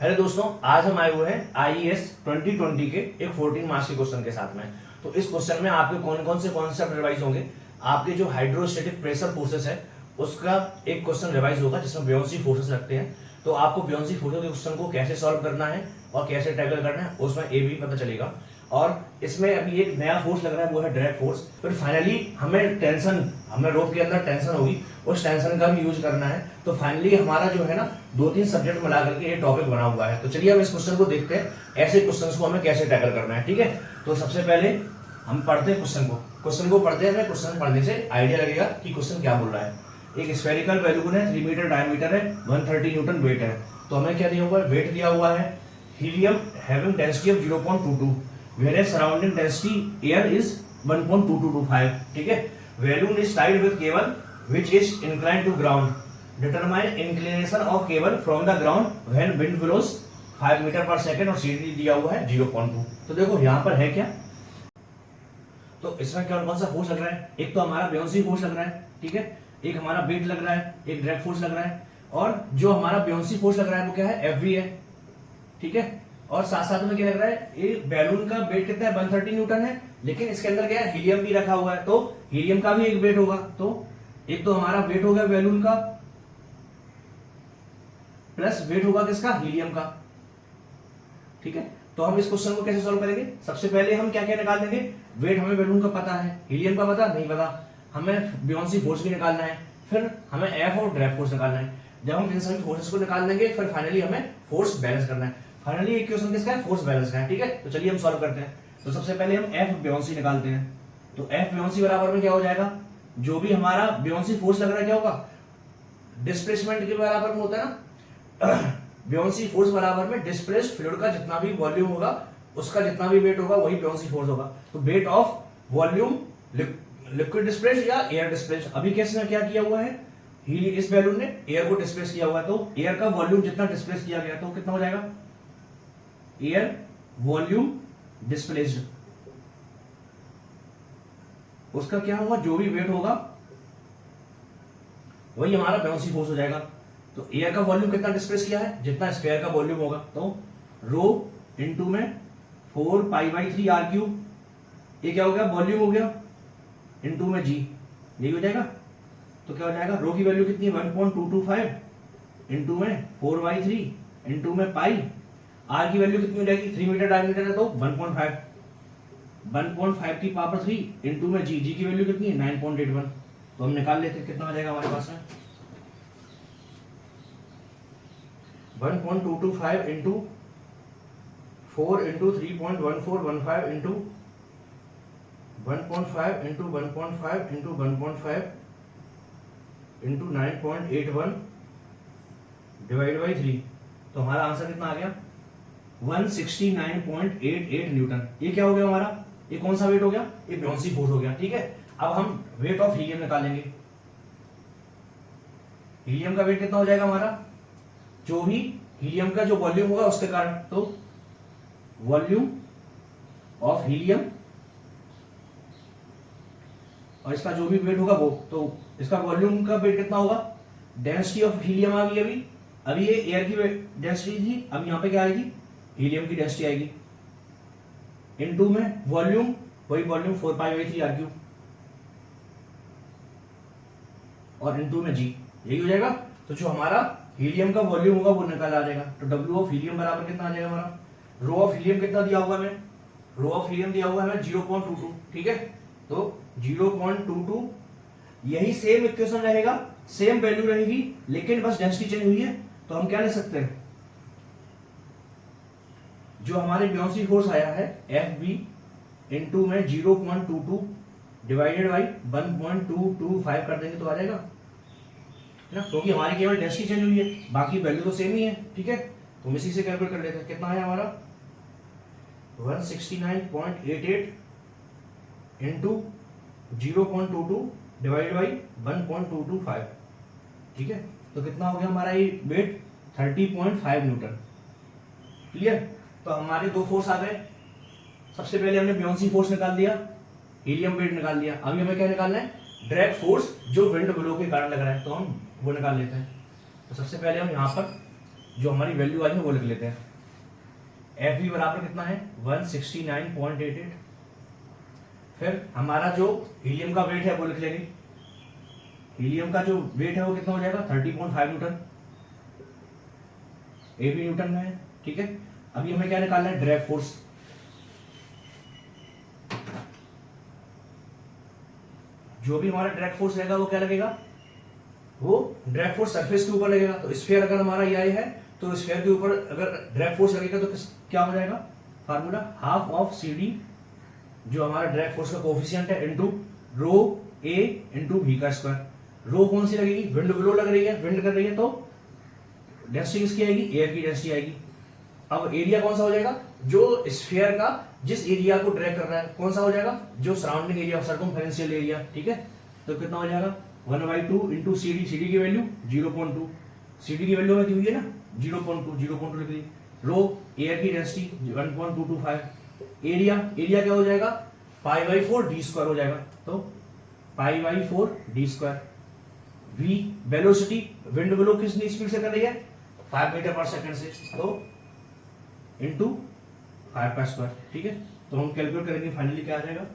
Hello दोस्तों, आज हम आए हुए हैं आईएएस 2020 के एक 14 मार्क्स के क्वेश्चन के साथ में। तो इस क्वेश्चन में आपके कौन कौन से कॉन्सेप्ट रिवाइज होंगे। आपके जो हाइड्रोस्टैटिक प्रेशर फोर्सेस है उसका एक क्वेश्चन रिवाइज होगा जिसमें बियोंसी फोर्सेस रखते हैं। तो आपको बियोंसी फोर्सेस के क्वेश्चन को कैसे सॉल्व करना है और कैसे टैकल करना है उसमें ए भी पता चलेगा। और इसमें अभी एक नया फोर्स लग रहा है, वो है डायरेक्ट फोर्स। फिर फाइनली हमें रोप के अंदर टेंशन होगी, उस टेंशन का भी यूज करना है। तो फाइनली हमारा जो है ना 2-3 सब्जेक्ट मिला करके ये टॉपिक बना हुआ है। तो चलिए हम इस क्वेश्चन को देखते हैं, ऐसे क्वेश्चंस को हमें कैसे टैकल करना है। ठीक है, तो सबसे पहले हम पढ़ते हैं क्वेश्चन को पढ़ते हैं। हमें क्वेश्चन पढ़ने से आइडिया लगेगा कि क्वेश्चन क्या बोल रहा है। एक स्फेरिकल बैलून है, 3 मीटर डायमीटर है, 130 न्यूटन वेट है। तो हमें क्या दिया हुआ है, वेट दिया हुआ है helium having density of 0.22, whereas surrounding density air is 1.2225. ठीक है, balloon is tied with cable which is inclined to ground. Determine inclination of cable from the ground when wind blows 5 metre पर second और CD दिया हुआ है 0.2। तो देखो यहाँ पर है क्या, तो इसमें कौन कौन सा फोर्स लग रहा है। एक तो हमारा बियोंसी फोर्स लग रहा है, ठीक है, एक हमारा वेट लग रहा है, एक डायरेक्ट फोर्स लग रहा है, और जो हमारा बियोंसी फोर्स लग रहा है वो क्या है, FV है। ठीक है, और साथ साथ में क्या लग रहा है, ये बैलून का वेट कितना है, 130 न्यूटन है, लेकिन इसके अंदर क्या है, हीलियम भी रखा हुआ है। तो हीलियम का भी एक वेट होगा। तो एक तो हमारा वेट होगा बैलून का प्लस वेट होगा किसका, हीलियम का। ठीक है, तो हम इस क्वेश्चन को कैसे सॉल्व करेंगे। सबसे पहले हम क्या क्या निकाल देंगे, वेट हमें बैलून का पता है, हीलियम का पता नहीं पता, हमें बियोंसी फोर्स भी निकालना है, फिर हमें एफ और डायरेक्ट फोर्स निकालना है। जब हम इन सभी फोर्सेस को निकाल देंगे फिर फाइनली हमें फोर्स बैलेंस करना है। फाइनली एक क्वेश्चन किसका है, फोर्स बैलेंस का है। ठीक है, तो चलिए हम सॉल्व करते हैं। तो सबसे पहले हम एफ बियोंसी निकालते हैं। तो एफ बियोंसी बराबर में क्या हो जाएगा, जो भी हमारा बियोंसी फोर्स लग रहा है क्या होगा, डिस्प्लेसमेंट के बराबर में होता है ना। बियोंसी फोर्स बराबर में डिस्प्लेस्ड फ्लूइड का जितना भी वॉल्यूम होगा उसका जितना भी वेट होगा वही बियोंसी फोर्स होगा। तो weight of volume liquid displaced या एयर डिस्प्लेस्ड। अभी किसने क्या किया हुआ है, इस बैलून ने एयर को डिस्प्लेस किया हुआ है। तो एयर का वॉल्यूम जितना डिस्प्लेस किया गया तो कितना हो जाएगा, एयर वॉल्यूम डिस्प्लेस्ड, उसका क्या होगा, जो भी वेट होगा वही हमारा बियोंसी फोर्स हो जाएगा। तो एयर का वॉल्यूम कितना डिस्प्लेस किया है, जितना स्फीयर का वॉल्यूम होगा। तो रो इनटू में 4π/3 r³, ये क्या हो गया, वॉल्यूम हो गया, इनटू में जी, यही हो जाएगा। तो क्या हो जाएगा, रो की वैल्यू कितनी है, 1.225, इनटू में 4/3 इनटू में पाई, आर की वैल्यू कितनी हो जाएगी, 3 मीटर डायमीटर है तो 1.5 की पावर 3 इनटू में जी की वैल्यू कितनी है, 9.81। तो हम निकाल लेते हैं कितना आ जाएगा हमारे पास में, 1.225 into 4 into 3.1415 into 1.5 into 1.5 into 1.5 into 9.81 divide by 3। तो हमारा आंसर कितना आ गया, 169.88 न्यूटन। ये क्या हो गया हमारा, ये कौन सा वेट हो गया, ये बियोंसी फोर्स हो गया। ठीक है, अब हम वेट ऑफ हीलियम निकालेंगे। हीलियम का वेट कितना हो जाएगा हमारा, जो भी हीलियम का जो वॉल्यूम होगा उसके कारण, तो वॉल्यूम ऑफ हीलियम और इसका जो भी वेट होगा वो, तो इसका वॉल्यूम का वेट कितना होगा, डेंसिटी ऑफ हीलियम आ गई। अभी ये एयर की डेंसिटी थी, अब यहां पे क्या आएगी, हीलियम की डेंसिटी आएगी, इनटू में वॉल्यूम, वही वॉल्यूम 4π/3 r³ और इनटू में जी, यही हो जाएगा। तो जो हमारा हीलियम का वॉल्यूम होगा वो निकाल आ जाएगा। तो W ऑफ हीलियम बराबर कितना आ जाएगा हमारा, रो ऑफ हीलियम कितना दिया हुआ है, रो ऑफ हीलियम दिया हुआ है 0.22। ठीक है, तो 0.22, यही सेम इक्वेशन रहेगा, सेम वैल्यू रहेगी, लेकिन बस डेंसिटी चेंज हुई है। तो हम क्या ले सकते हैं, जो हमारे बियोंसी फोर्स आया है FB इनटू में 0.22 डिवाइडेड बाई 1.225 कर देंगे तो आ जाएगा ना, क्योंकि हमारी केवल डेंसिटी चेंज हुई है, बाकी वैल्यू तो सेम ही है। ठीक है, तो हम इसी से कैलकुलेट कर लेते हैं, कितना है हमारा 169.88 इंटू 0.22 डिवाइड बाई 1.225। ठीक है, तो कितना हो गया हमारा ये वेट, 30.5 न्यूटन। क्लियर, तो हमारे दो फोर्स आ गए। सबसे पहले हमने बियोंसी फोर्स निकाल दिया, हीलियम वेट निकाल दिया। अभी हमें क्या निकालना है, डायरेक्ट फोर्स जो विंड ब्लो के कारण लग रहा है, तो हम वो निकाल लेते हैं। तो सबसे पहले हम यहाँ पर जो हमारी वैल्यू आई है वो लिख लेते हैं। एफ बी बराबर कितना है 169.88। फिर हमारा जो हीलियम का वेट है वो लिख लेंगे। हीलियम का जो वेट है वो कितना हो जाएगा 30.5 न्यूटन, ए बी न्यूटन में है, ठीक है। अभी हमें क्या निकालना है, ड्रैग फोर्स। जो भी हमारा ड्रैग फोर्स रहेगा वो क्या लगेगा, वो ड्रैग फोर्स सरफेस के ऊपर लगेगा। तो स्फीयर अगर हमारा ये है तो स्फीयर के ऊपर अगर ड्रैग फोर्स लगेगा तो क्या हो जाएगा, formula half of C D, जो हमारा ड्रैग फोर्स का कोफिशिएंट है, into rho A into V का स्क्वायर। रो कौन सी लगेगी, विंड ब्लो लग रही है, विंड कर रही है तो डेंसिटी किसकी आएगी, एयर की डेंसिटी आएगी। अब एरिया कौन सा हो जाएगा, जो स्फीयर का जिस एरिया को ड्रैग कर रहा है कौन सा हो जाएगा, जो सराउंडिंग एरिया, सर्कमफेरेंशियल एरिया, ठीक है। तो कितना हो जाएगा 1/2 into C D, C D की वैल्यू 0.2, सी डी की वैल्यू में दी हुई है ना 0.2 लिख दी। रो एयर की डेंसिटी 1.225, एरिया क्या हो जाएगा π/4 डी स्क्वायर हो जाएगा, तो π/4 d square. V velocity, wind blow कितनी स्पीड से कर रही है 5 मीटर पर सेकंड से, तो इंटू 5 का स्क्वायर, ठीक है। तो हम कैलकुलेट करेंगे, फाइनली क्या आ जाएगा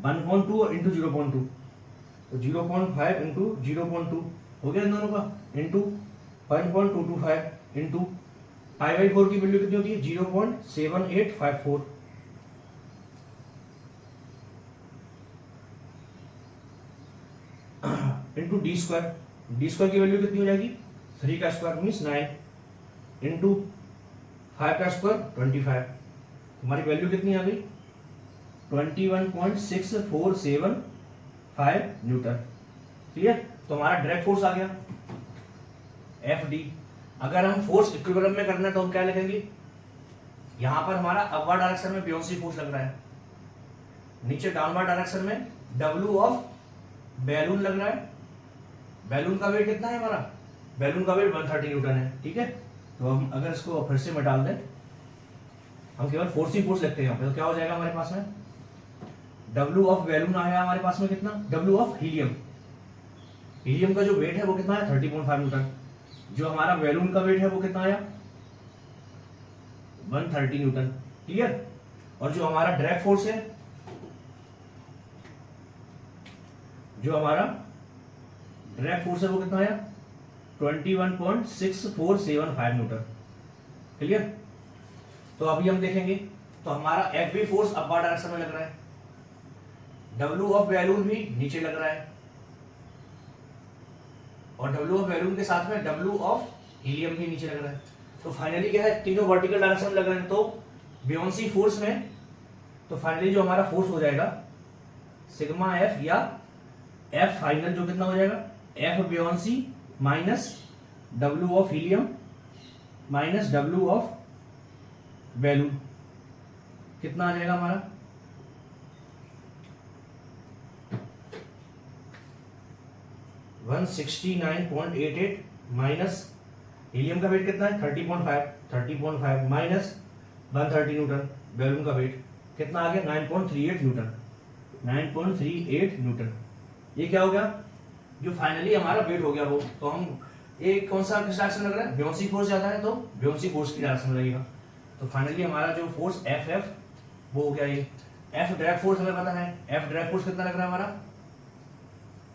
1.2 इंटू 0.2, तो 0.5 इंटू 0.2 हो गया इन दोनों का, इंटू 1.225 इंटू π/4 की वैल्यू कितनी होती है 0.7854, into D square. D square की वैल्यू कितनी हो जाएगी 3 का स्क्वायर मीन्स 9, इंटू 5 का स्क्वायर 25। हमारी वैल्यू कितनी आ गई 21.6475 न्यूटन, क्लियर। तो हमारा ड्रैग फोर्स आ गया एफ डी। अगर हम फोर्स इक्विलिब्रियम में करना है तो हम क्या लिखेंगे, यहां पर हमारा अपवर्ड डायरेक्शन में ब्योंसी फोर्स लग रहा है, नीचे डाउनवर्ड डायरेक्शन में डब्ल्यू ऑफ बैलून लग रहा है। बैलून का वेट कितना है हमारा, बैलून का वेट 130 न्यूटन है, ठीक है। तो हम अगर इसको फिर से मिटा दें, हम केवल फोर्स ही फोर्स लिखते हैं तो क्या हो जाएगा हमारे पास में, डब्ल्यू ऑफ बैलून आया हमारे पास में कितना, डब्ल्यू ऑफ हीलियम, हीलियम का जो वेट है वो कितना है 30.5 न्यूटन, जो हमारा बैलून का वेट है वो कितना आया 130 न्यूटन, क्लियर। और जो हमारा ड्रैग फोर्स है, जो हमारा ड्रैग फोर्स है वो कितना आया 21.6475 न्यूटन, क्लियर। तो अभी हम देखेंगे, तो हमारा F B force upward direction में लग रहा है, डब्ल्यू ऑफ बैलून भी नीचे लग रहा है, और डब्ल्यू ऑफ बैलून के साथ में डब्ल्यू ऑफ हीलियम भी नीचे लग रहा है। तो फाइनली क्या है, तीनों वर्टिकल डायरेक्शन में लग रहे हैं, तो बियोंसी फोर्स में, तो फाइनली जो हमारा फोर्स हो जाएगा सिग्मा एफ या एफ फाइनल, जो कितना हो जाएगा F buoyancy minus W of helium minus W of balloon, कितना आ जाएगा हमारा 169.88 माइनस हीलियम का वेट कितना है 30.5 माइनस 130 न्यूटन, बैलून का वेट कितना आ गया 9.38 न्यूटन। ये क्या हो गया, जो फाइनली हमारा वेट हो गया वो, तो हम एक कौन सा किस डायरेक्शन लग रहा है, बियोंसी फोर्स ज्यादा है तो बियोंसी फोर्स की डायरेक्शन लगेगा। तो फाइनली हमारा जो फोर्स एफ एफ वो हो गया, ये एफ ड्रैग फोर्स हमें पता है, एफ ड्रैग फोर्स कितना लग रहा है हमारा,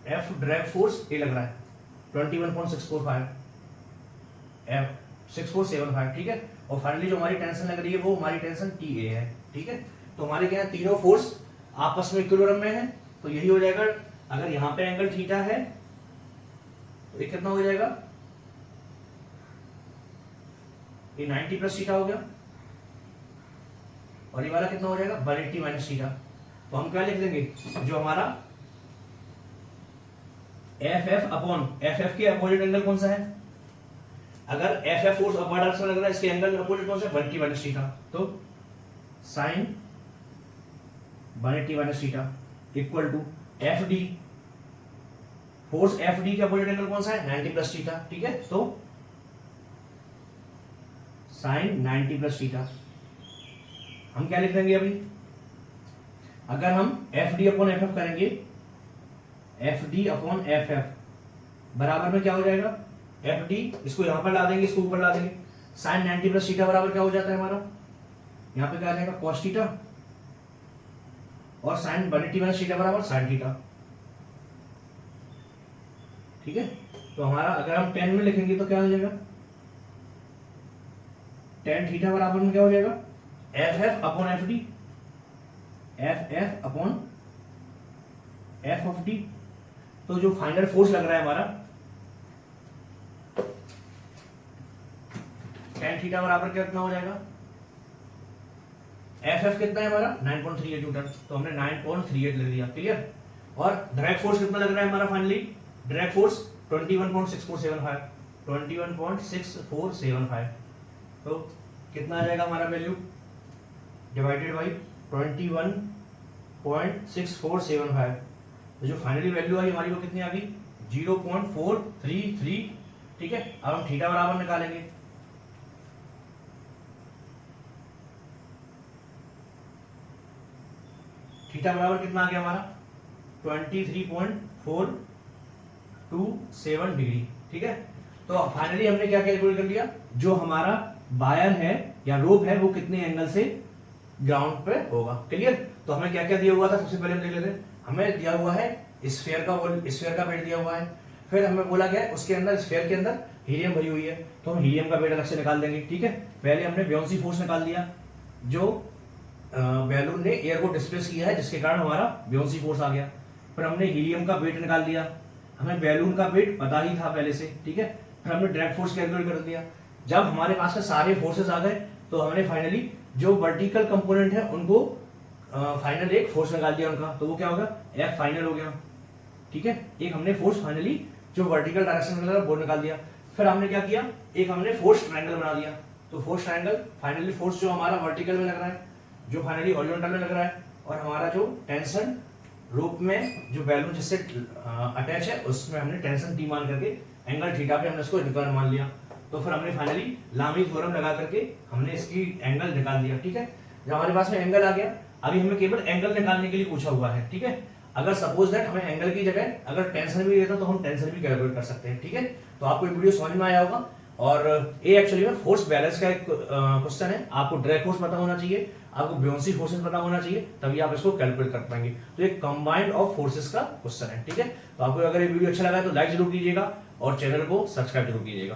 एफ ड्रैग फोर्स ए लग रहा है 21.645 एफ 6475, ठीक है। और फाइनली जो हमारी टेंशन लग रही है वो हमारी टेंशन टी ए है, ठीक है। तो हमारे क्या है, तीनों फोर्स आपस में इक्विलिब्रियम में है, तो यही हो जाएगा। अगर यहाँ पे एंगल थीटा है तो ये कितना हो जाएगा, ये 90 प्लस थीटा हो गया, और ये वाला कितना हो जाएगा 180 माइनस थीटा। तो हम क्या लिख देंगे, जो हमारा F F upon F F के अपोजिट एंगल कौन सा है, अगर F F force upward direction में लग रहा है, इसके एंगल अपोजिट कौन सा है 180 माइनस थीटा, तो sine 180 minus theta equal to F D, force F D के अपोजिट एंगल कौन सा है 90 प्लस थीटा, ठीक है। तो साइन 90 प्लस थीटा। हम क्या लिख देंगे अभी, अगर हम F D upon F F करेंगे, F D upon F F, बराबर में क्या हो जाएगा एफ डी, इसको यहां पर ला देंगे, इसको ऊपर ला देंगे, साइन 90 प्लस थीटा बराबर क्या हो जाता है हमारा, यहाँ पे क्या आ जाएगा कॉस थीटा, और साइन 180 माइनस थीटा बराबर साइन थीटा। ठीक है, तो हमारा अगर हम 10 में लिखेंगे तो क्या हो जाएगा, tan थीटा बराबर में क्या हो जाएगा F F upon F D, F F upon F of D. तो जो फाइनल फोर्स लग रहा है हमारा tan थीटा बराबर कितना हो जाएगा, एफ एफ कितना है हमारा 9.38 न्यूटन, तो हमने 9.38 लिख दिया। क्लियर। और डायरेक्ट फोर्स कितना लग रहा है हमारा फाइनली, डायरेक्ट फोर्स 21.6475, 21.6475। तो कितना आ जाएगा हमारा वैल्यू डिवाइडेड बाई 21.6475। तो जो फाइनली वैल्यू आई हमारी वो कितनी आ गई 0.433। ठीक है, अब हम थीटा बराबर निकालेंगे। थीटा बराबर कितना आ गया हमारा 23.427 डिग्री। ठीक है, तो फाइनली हमने क्या कैलकुलेट कर लिया, जो हमारा वायर है या रोप है वो कितने एंगल से ग्राउंड पे होगा। क्लियर। तो हमें क्या क्या दिया हुआ था, सबसे पहले हम देख लेते हैं। हमें दिया हुआ है स्फीयर का वेट दिया हुआ है, फिर हमें बोला गया उसके अंदर स्फीयर के अंदर हीलियम भरी हुई है, तो हम हीलियम का वेट अलग से निकाल देंगे। ठीक है, पहले हमने ब्योंसी फोर्स निकाल दिया, जो बैलून ने एयर को डिस्प्लेस किया है जिसके कारण हमारा ब्योंसी फोर्स आ गया। फिर हमने हीलियम का वेट निकाल दिया, हमें बैलून का वेट पता ही था पहले से। ठीक है, फिर हमने डायरेक्ट फोर्स कैलकुलेट कर दिया। जब हमारे पास में सारे फोर्सेस आ गए तो हमने फाइनली जो वर्टिकल कंपोनेंट है उनको फाइनल एक फोर्स निकाल दिया उनका, तो वो क्या होगा एफ फाइनल हो गया। ठीक है, एक हमने फोर्स फाइनली जो वर्टिकल डायरेक्शन में वो निकाल दिया। फिर हमने क्या किया, एक हमने फोर्स ट्रायंगल बना दिया, तो फोर्स ट्रायंगल फाइनली फोर्स जो हमारा वर्टिकल में लग रहा है, जो फाइनली हॉरिजॉन्टल में लग रहा है, और हमारा जो टेंशन रूप में जो बैलून जिससे अटैच है उसमें हमने टेंशन टी मान करके एंगल थीटा पे हमने इसको निकाल मान लिया। तो फिर हमने फाइनली लामी थ्योरम लगा करके हमने इसकी एंगल निकाल दिया। ठीक है, जब हमारे पास में एंगल आ गया, अभी हमें केवल एंगल निकालने के लिए पूछा हुआ है। ठीक है, अगर सपोज दैट हमें एंगल की जगह अगर टेंशन भी देता तो हम टेंशन भी कैलकुलेट कर सकते हैं। ठीक है, तो आपको ये वीडियो समझ में आया होगा। और ये एक्चुअली में फोर्स बैलेंस का एक क्वेश्चन है। आपको डायरेक्ट फोर्स पता होना चाहिए, आपको ब्योंसी फोर्सेस पता होना चाहिए, तभी आप इसको कैलकुलेट कर पाएंगे। तो ये कंबाइंड ऑफ फोर्सेस का क्वेश्चन है। ठीक है, तो आपको अगर ये वीडियो अच्छा लगा है तो लाइक जरूर कीजिएगा और चैनल को सब्सक्राइब जरूर कीजिएगा।